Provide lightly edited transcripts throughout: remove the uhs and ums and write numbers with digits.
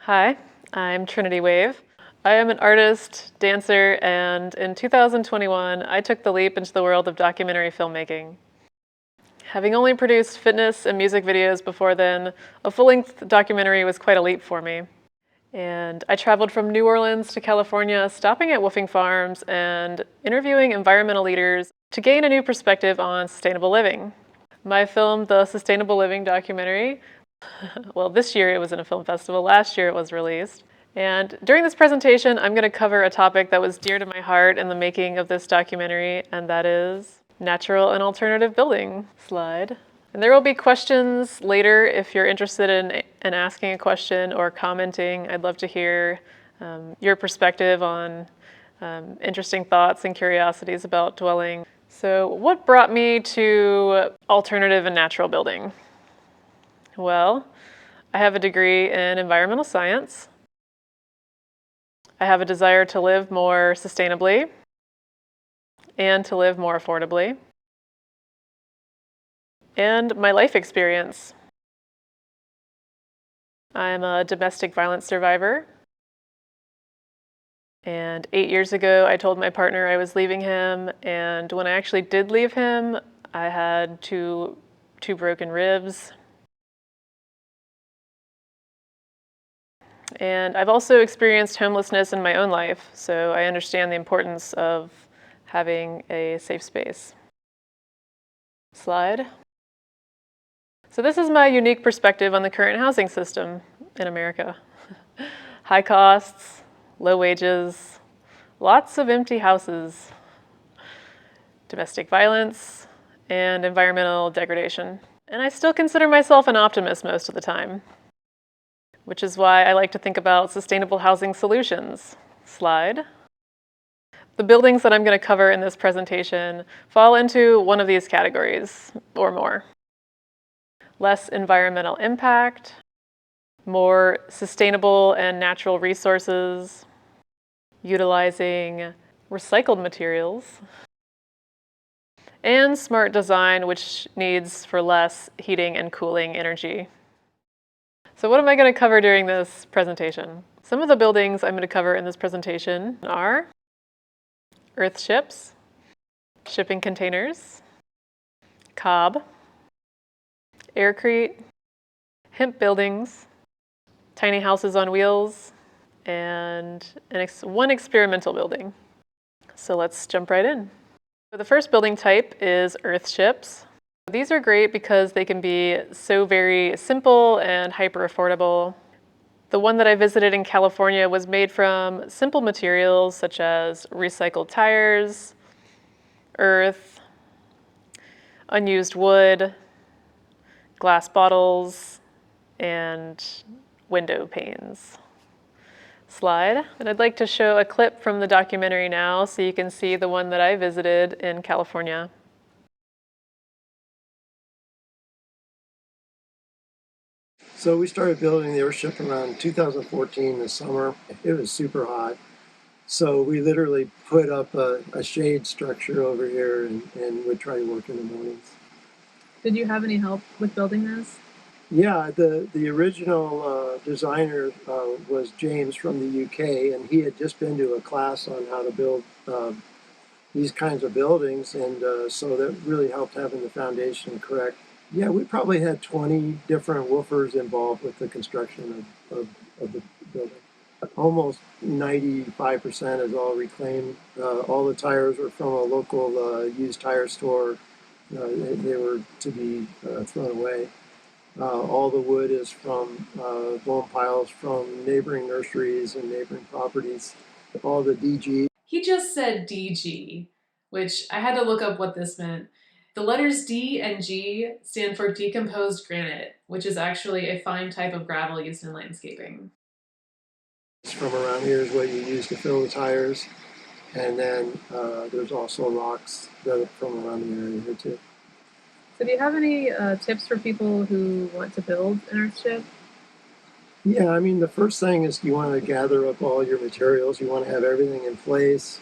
Hi, I'm Trinity Wave. I am an artist, dancer, and in 2021, I took the leap into the world of documentary filmmaking. Having only produced fitness and music videos before then, a full-length documentary was quite a leap for me. And I traveled from New Orleans to California, stopping at woofing farms and interviewing environmental leaders to gain a new perspective on sustainable living. My film, the Sustainable Living documentary, well, this year it was in a film festival, last year it was released. And during this presentation, I'm going to cover a topic that was dear to my heart in the making of this documentary, and that is natural and alternative building. Slide. And there will be questions later if you're interested in asking a question or commenting. I'd love to hear your perspective on interesting thoughts and curiosities about dwelling. So, what brought me to alternative and natural building? Well, I have a degree in environmental science. I have a desire to live more sustainably and to live more affordably. And my life experience. I'm a domestic violence survivor. And 8 years ago, I told my partner I was leaving him. And when I actually did leave him, I had two broken ribs. And I've also experienced homelessness in my own life, so I understand the importance of having a safe space. Slide. So this is my unique perspective on the current housing system in America. High costs, low wages, lots of empty houses, domestic violence, and environmental degradation. And I still consider myself an optimist most of the time, which is why I like to think about sustainable housing solutions. Slide. The buildings that I'm going to cover in this presentation fall into one of these categories or more. Less environmental impact, more sustainable and natural resources, utilizing recycled materials, and smart design, which needs for less heating and cooling energy. So what am I going to cover during this presentation? Some of the buildings I'm going to cover in this presentation are Earthships, shipping containers, Cob, Aircrete, Hemp buildings, tiny houses on wheels, and one experimental building. So let's jump right in. So the first building type is Earthships. These are great because they can be so very simple and hyper affordable. The one that I visited in California was made from simple materials such as recycled tires, earth, unused wood, glass bottles, and window panes. Slide. And I'd like to show a clip from the documentary now so you can see the one that I visited in California. So we started building the Earthship around 2014 this summer. It was super hot. So we literally put up a shade structure over here and would try to work in the mornings. Did you have any help with building this? Yeah, the original designer was James from the UK, and he had just been to a class on how to build these kinds of buildings, and so that really helped having the foundation correct. Yeah, we probably had 20 different woofers involved with the construction of the building. Almost 95% is all reclaimed. All the tires were from a local used tire store. They were to be thrown away. All the wood is from blown piles from neighboring nurseries and neighboring properties. All the DG. He just said DG, which I had to look up what this meant. The letters D and G stand for decomposed granite, which is actually a fine type of gravel used in landscaping. From around here is what you use to fill the tires. And then there's also rocks that are from around the area here too. So do you have any tips for people who want to build an Earthship? Yeah, I mean, the first thing is you want to gather up all your materials. You want to have everything in place.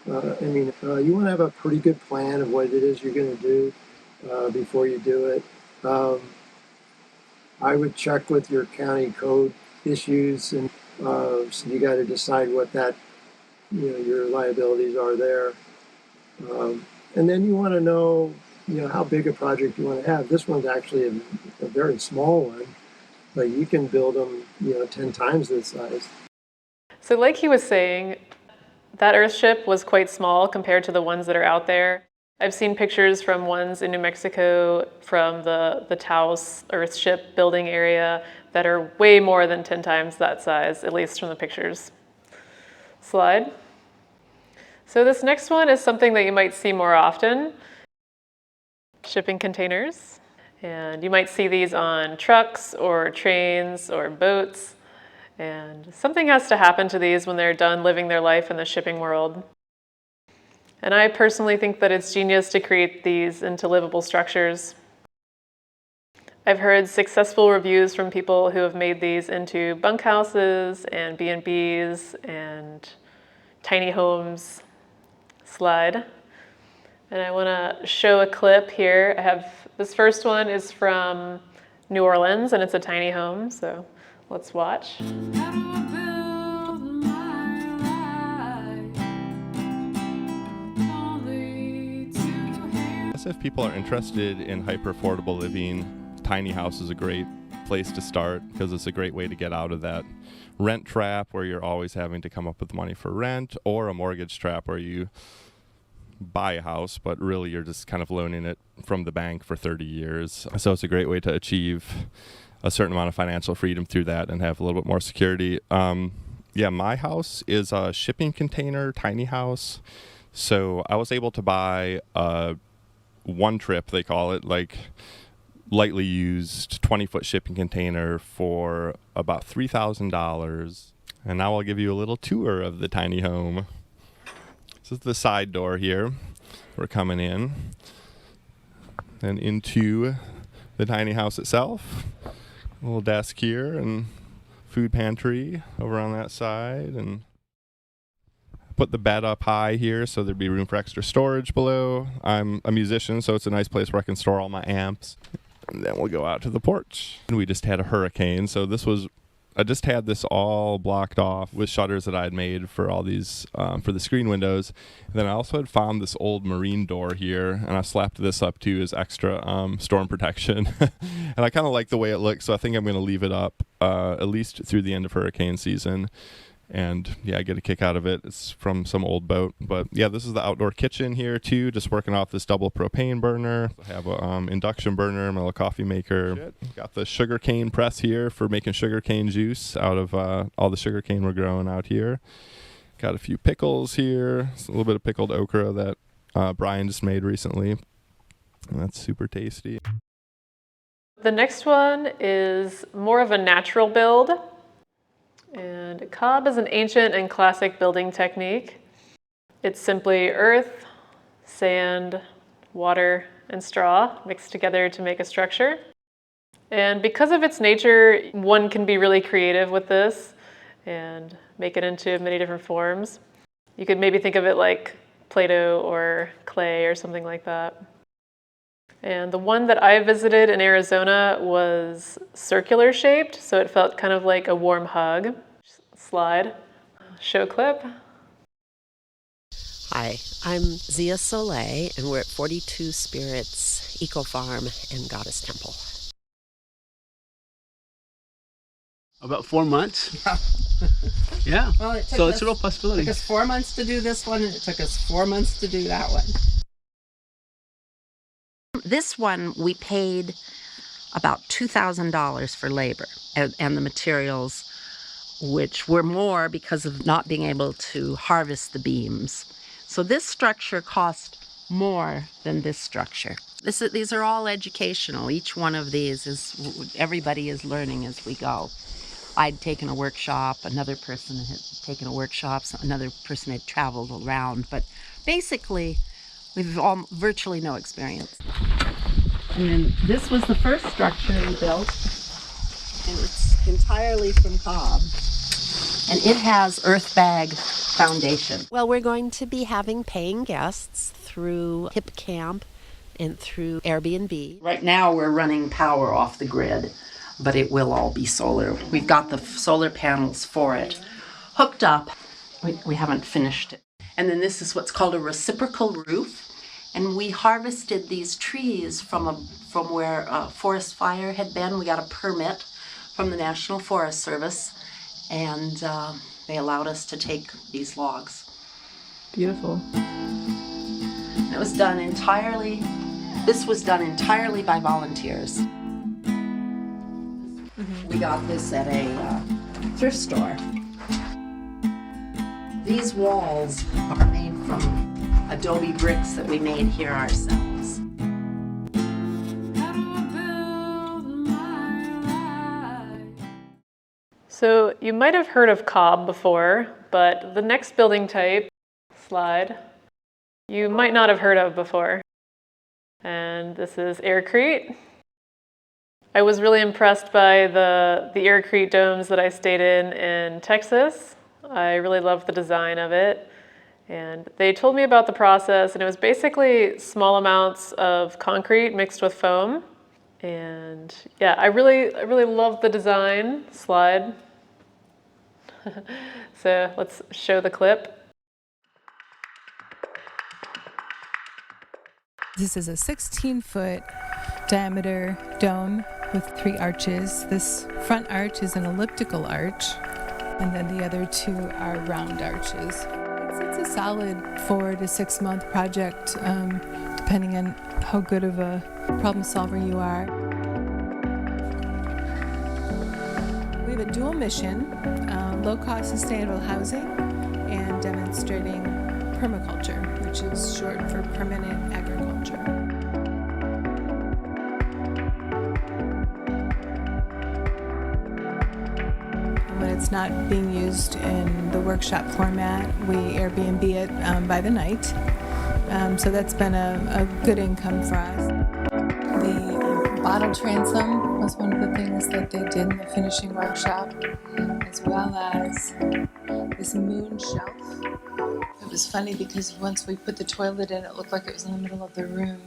You want to have a pretty good plan of what it is you're going to do before you do it. I would check with your county code issues, and so you got to decide what that, your liabilities are there. And then you want to know, how big a project you want to have. This one's actually a very small one, but you can build them, 10 times this size. So like he was saying, that Earthship was quite small compared to the ones that are out there. I've seen pictures from ones in New Mexico from the Taos Earthship building area that are way more than 10 times that size, at least from the pictures. Slide. So this next one is something that you might see more often. Shipping containers. And you might see these on trucks or trains or boats. And something has to happen to these when they're done living their life in the shipping world. And I personally think that it's genius to create these into livable structures. I've heard successful reviews from people who have made these into bunkhouses and B&Bs and tiny homes. Slide. And I want to show a clip here. I have this first one is from New Orleans, and it's a tiny home, so let's watch. If people are interested in hyper affordable living, tiny house is a great place to start because it's a great way to get out of that rent trap where you're always having to come up with money for rent, or a mortgage trap where you buy a house but really you're just kind of loaning it from the bank for 30 years. So it's a great way to achieve a certain amount of financial freedom through that and have a little bit more security. My house is a shipping container tiny house. So I was able to buy a one trip, they call it, like lightly used 20-foot shipping container for about $3,000. And now I'll give you a little tour of the tiny home. This is the side door here. We're coming in and into the tiny house itself. A little desk here and food pantry over on that side, and put the bed up high here so there'd be room for extra storage below. I'm a musician, so it's a nice place where I can store all my amps. And then we'll go out to the porch. And we just had a hurricane, so I just had this all blocked off with shutters that I had made for all these, for the screen windows. And then I also had found this old marine door here, and I slapped this up too as extra storm protection. And I kind of like the way it looks, so I think I'm going to leave it up at least through the end of hurricane season. And yeah, I get a kick out of it. It's from some old boat. But yeah, this is the outdoor kitchen here too, just working off this double propane burner. I have a induction burner, my little coffee maker. Got the sugar cane press here for making sugar cane juice out of all the sugar cane we're growing out here. Got a few pickles here. It's a little bit of pickled okra that Brian just made recently. And that's super tasty. The next one is more of a natural build. And cob is an ancient and classic building technique. It's simply earth, sand, water, and straw mixed together to make a structure. And because of its nature, one can be really creative with this and make it into many different forms. You could maybe think of it like Play-Doh or clay or something like that. And the one that I visited in Arizona was circular shaped, so it felt kind of like a warm hug. Slide. Show clip. Hi, I'm Zia Soleil, and we're at 42 Spirits Eco Farm and Goddess Temple. About 4 months. Yeah. Well, So it's a real possibility. It took us 4 months to do this one, and it took us 4 months to do that one. This one, we paid about $2,000 for labor and the materials, which were more because of not being able to harvest the beams. So this structure cost more than this structure. These are all educational. Each one of these everybody is learning as we go. I'd taken a workshop, another person had taken a workshop, another person had traveled around, but basically we've all virtually no experience. And then this was the first structure we built, and it's entirely from cob. And it has earth bag foundation. Well, we're going to be having paying guests through Hip Camp and through Airbnb. Right now we're running power off the grid, but it will all be solar. We've got the solar panels for it hooked up. We haven't finished it. And then this is what's called a reciprocal roof. And we harvested these trees from where a forest fire had been. We got a permit from the National Forest Service, and they allowed us to take these logs. Beautiful. And it was done entirely, this was done entirely by volunteers. We got this at a thrift store. These walls are made from adobe bricks that we made here ourselves. So you might have heard of cob before, but the next building type, slide, you might not have heard of before. And this is Aircrete. I was really impressed by the Aircrete domes that I stayed in Texas. I really loved the design of it. And they told me about the process, and it was basically small amounts of concrete mixed with foam. And yeah, I really loved the design. Slide. So let's show the clip. This is a 16-foot diameter dome with 3 arches. This front arch is an elliptical arch, and then the other 2 are round arches. It's a solid 4 to 6 month project, depending on how good of a problem solver you are. We have a dual mission, low-cost sustainable housing and demonstrating permaculture, which is short for permanent agriculture. When it's not being used in the workshop format, we Airbnb it by the night. So that's been a good income for us. The bottle transom was one of the things that they did in the finishing workshop, as well as this moon shelf. It was funny because once we put the toilet in, it looked like it was in the middle of the room.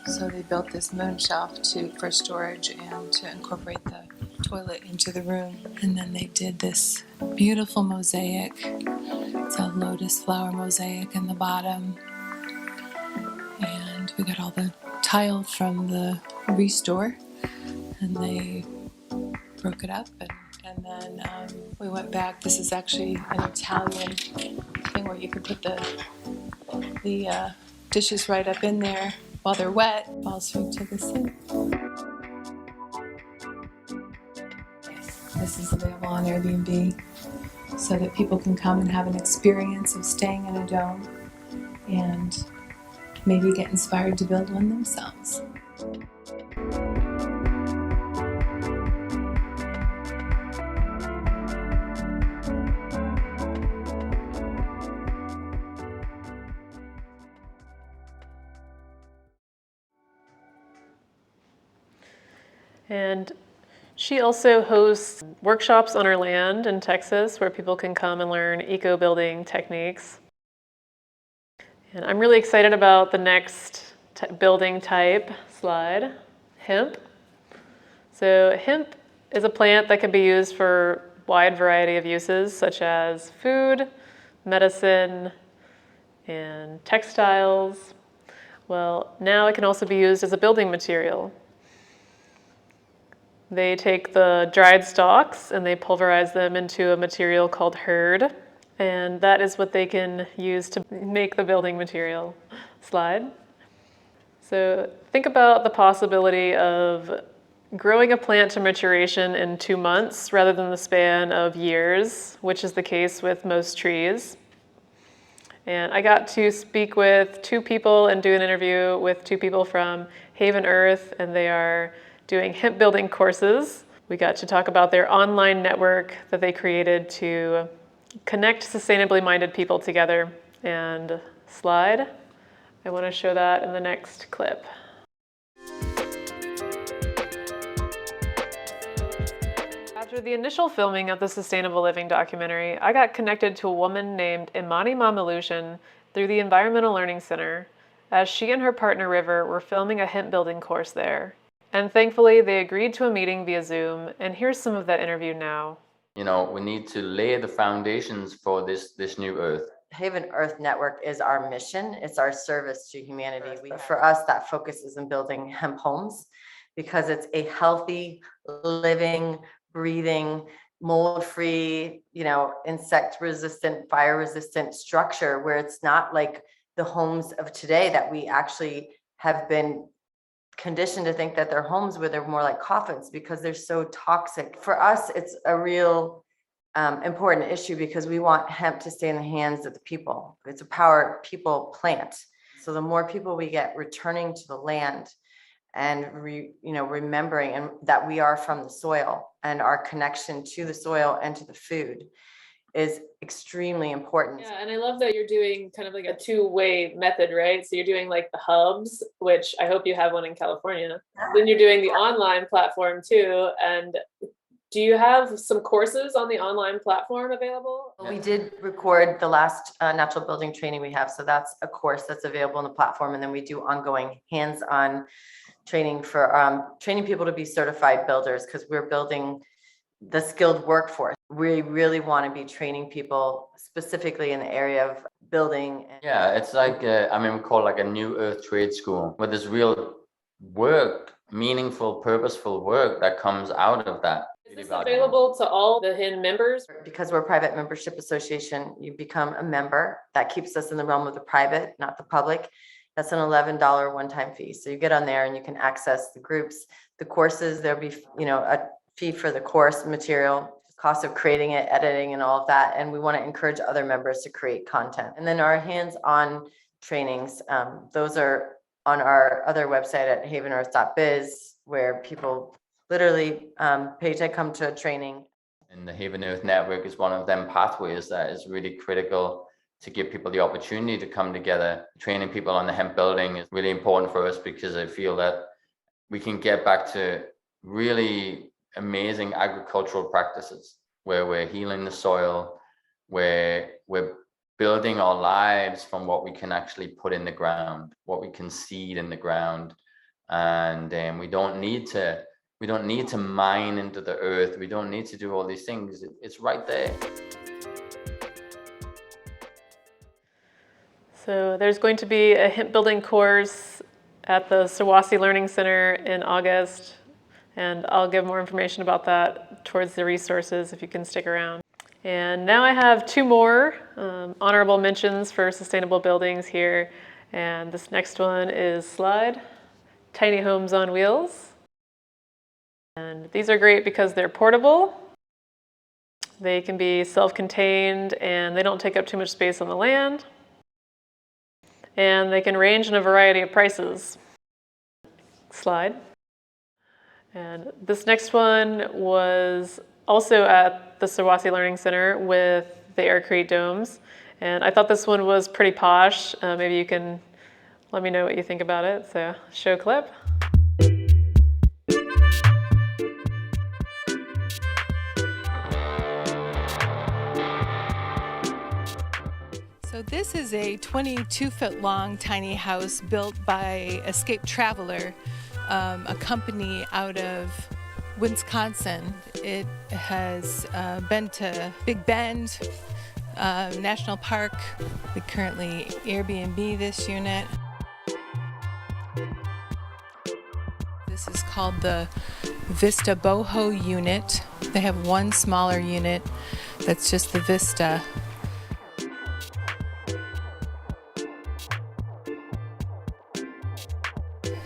So they built this moon shelf for storage and to incorporate the toilet into the room. And then they did this beautiful mosaic. It's a lotus flower mosaic in the bottom. And we got all the tile from the Restore, and they broke it up, and then we went back. This is actually an Italian thing where you could put the dishes right up in there while they're wet. Falls right to the sink. This is available on Airbnb so that people can come and have an experience of staying in a dome and maybe get inspired to build one themselves. And she also hosts workshops on her land in Texas where people can come and learn eco-building techniques. And I'm really excited about the next building type, slide, hemp. So hemp is a plant that can be used for a wide variety of uses, such as food, medicine, and textiles. Well, now it can also be used as a building material. They take the dried stalks and they pulverize them into a material called hurd, and that is what they can use to make the building material. Slide. So think about the possibility of growing a plant to maturation in 2 months rather than the span of years, which is the case with most trees. And I got to speak with 2 people and do an interview with 2 people from Haven Earth, and they are doing hemp building courses. We got to talk about their online network that they created to connect sustainably minded people together. And slide. I want to show that in the next clip. After the initial filming of the Sustainable Living documentary, I got connected to a woman named Imani Mamalushan through the Environmental Learning Center, as she and her partner River were filming a hemp building course there. And thankfully, they agreed to a meeting via Zoom, and here's some of that interview now. You know, we need to lay the foundations for this new Earth. Haven Earth Network is our mission. It's our service to humanity. For us, that focuses in building hemp homes because it's a healthy, living, breathing, mold-free, insect-resistant, fire-resistant structure where it's not like the homes of today that we actually have been conditioned to think that they're homes where they're more like coffins because they're so toxic. For us, it's a real important issue because we want hemp to stay in the hands of the people. It's a power people plant. So the more people we get returning to the land and remembering and that we are from the soil and our connection to the soil and to the food is extremely important. Yeah, and I love that you're doing kind of like a two-way method, right? So you're doing like the hubs, which I hope you have one in California. Then you're doing the online platform too. And do you have some courses on the online platform available? We did record the last natural building training we have. So that's a course that's available on the platform. And then we do ongoing hands-on training for training people to be certified builders because we're building the skilled workforce. We really want to be training people specifically in the area of building. Yeah, it's like, we call it like a new Earth trade school where there's real work, meaningful, purposeful work that comes out of that. Is this available to all the HIN members? Because we're a private membership association, you become a member. That keeps us in the realm of the private, not the public. That's an $11 one-time fee. So you get on there and you can access the groups, the courses. There'll be, a fee for the course material, cost of creating it, editing, and all of that. And we want to encourage other members to create content. And then our hands-on trainings, those are on our other website at havenearth.biz, where people literally pay to come to a training. And the Haven Earth Network is one of them pathways that is really critical to give people the opportunity to come together. Training people on the hemp building is really important for us because I feel that we can get back to really amazing agricultural practices where we're healing the soil, where we're building our lives from what we can actually put in the ground, what we can seed in the ground. And we don't need to mine into the earth. We don't need to do all these things. It's right there. So there's going to be a hemp building course at the Sawassi Learning Center in August, and I'll give more information about that towards the resources if you can stick around. And now I have two more honorable mentions for sustainable buildings here, and this next one is Slide, Tiny Homes on Wheels. And these are great because they're portable, they can be self-contained, and they don't take up too much space on the land. And they can range in a variety of prices. Slide. And this next one was also at the Sawassi Learning Center with the Aircrete domes. And I thought this one was pretty posh. Maybe you can let me know what you think about it. So, show clip. So this is a 22-foot long tiny house built by Escape Traveler, a company out of Wisconsin. It has been to Big Bend National Park. We currently Airbnb this unit. This is called the Vista Boho unit. They have one smaller unit that's just the Vista.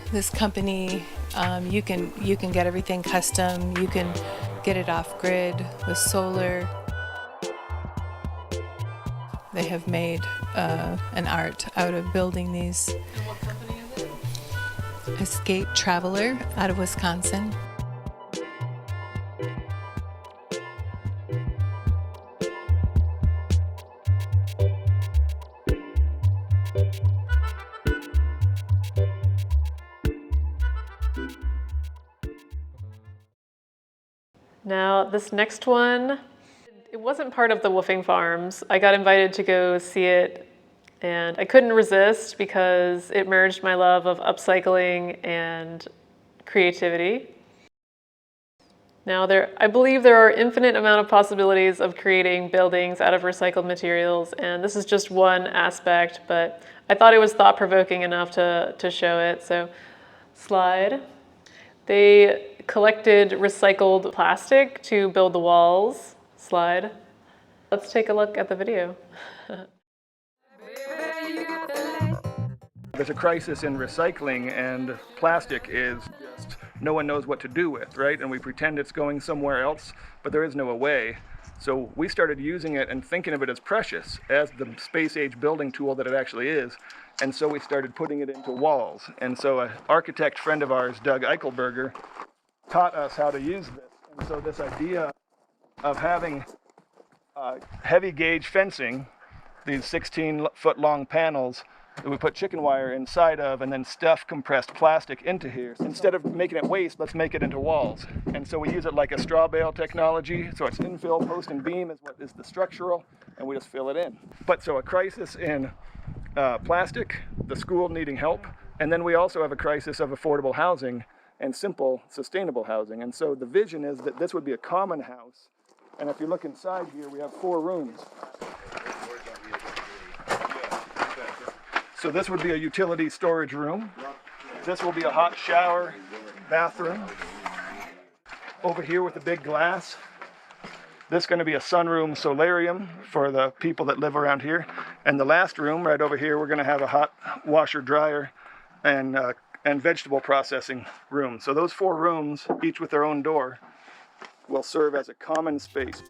This company, you can get everything custom. You can get it off grid with solar. They have made an art out of building these. And what company is it? Escape Traveler out of Wisconsin. Now, this next one, it wasn't part of the woofing farms. I got invited to go see it, and I couldn't resist because it merged my love of upcycling and creativity. Now, I believe there are infinite amount of possibilities of creating buildings out of recycled materials, and this is just one aspect, but I thought it was thought-provoking enough to show it. So, slide. They collected recycled plastic to build the walls. Slide. Let's take a look at the video. There's a crisis in recycling, and plastic is just no one knows what to do with, right? And we pretend it's going somewhere else, but there is no way. So we started using it and thinking of it as precious, as the space-age building tool that it actually is. And so we started putting it into walls. And so an architect friend of ours, Doug Eichelberger, taught us how to use this. And so this idea of having heavy gauge fencing, these 16-foot long panels that we put chicken wire inside of and then stuff compressed plastic into here. Instead of making it waste, let's make it into walls. And so we use it like a straw bale technology. So it's infill, post, and beam is what is the structural, and we just fill it in. But so a crisis in plastic, the school needing help, and then we also have a crisis of affordable housing and simple, sustainable housing. And so the vision is that this would be a common house. And if you look inside here, we have 4 rooms. So this would be a utility storage room. This will be a hot shower bathroom. Over here with the big glass. This is going to be a sunroom solarium for the people that live around here. And the last room right over here, we're going to have a hot washer dryer and vegetable processing room. So those 4 rooms, each with their own door, will serve as a common space.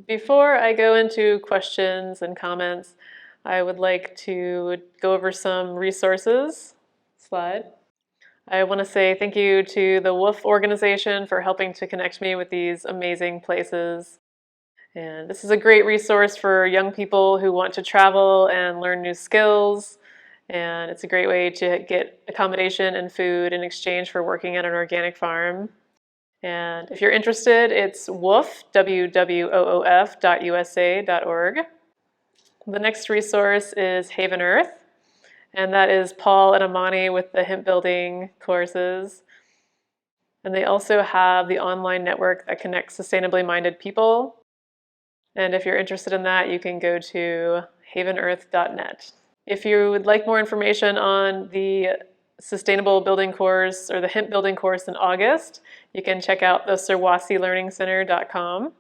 Before I go into questions and comments, I would like to go over some resources. Slide. I want to say thank you to the WOOF organization for helping to connect me with these amazing places. And this is a great resource for young people who want to travel and learn new skills. And it's a great way to get accommodation and food in exchange for working at an organic farm. And if you're interested, it's woof, wwoof.usa.org. The next resource is Haven Earth, and that is Paul and Amani with the hemp building courses. And they also have the online network that connects sustainably minded people. And if you're interested in that, you can go to havenearth.net. If you would like more information on the sustainable building course or the hemp building course in August, you can check out the SirwasiLearningCenter.com,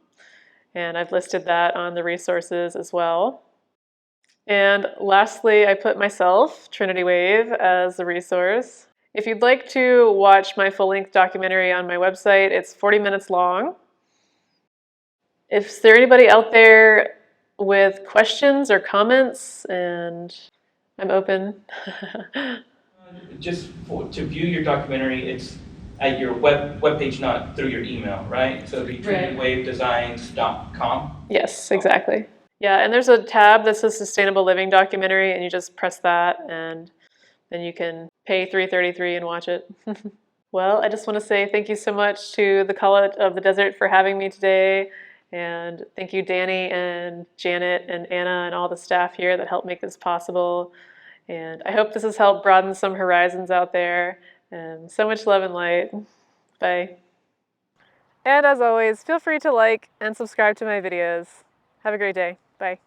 and I've listed that on the resources as well. And lastly, I put myself, Trinity Wave, as the resource. If you'd like to watch my full-length documentary on my website, it's 40 minutes long. Is there anybody out there with questions or comments? And I'm open. Just to view your documentary, it's at your webpage, not through your email, right? So it'd be trinitywavedesigns.com. Yes, exactly. Yeah, and there's a tab that says Sustainable Living Documentary, and you just press that, and then you can pay $3.33 and watch it. Well, I just want to say thank you so much to the College of the Desert for having me today, and thank you, Danny and Janet and Anna and all the staff here that helped make this possible. And I hope this has helped broaden some horizons out there. And so much love and light. Bye. And as always, feel free to like and subscribe to my videos. Have a great day. Bye.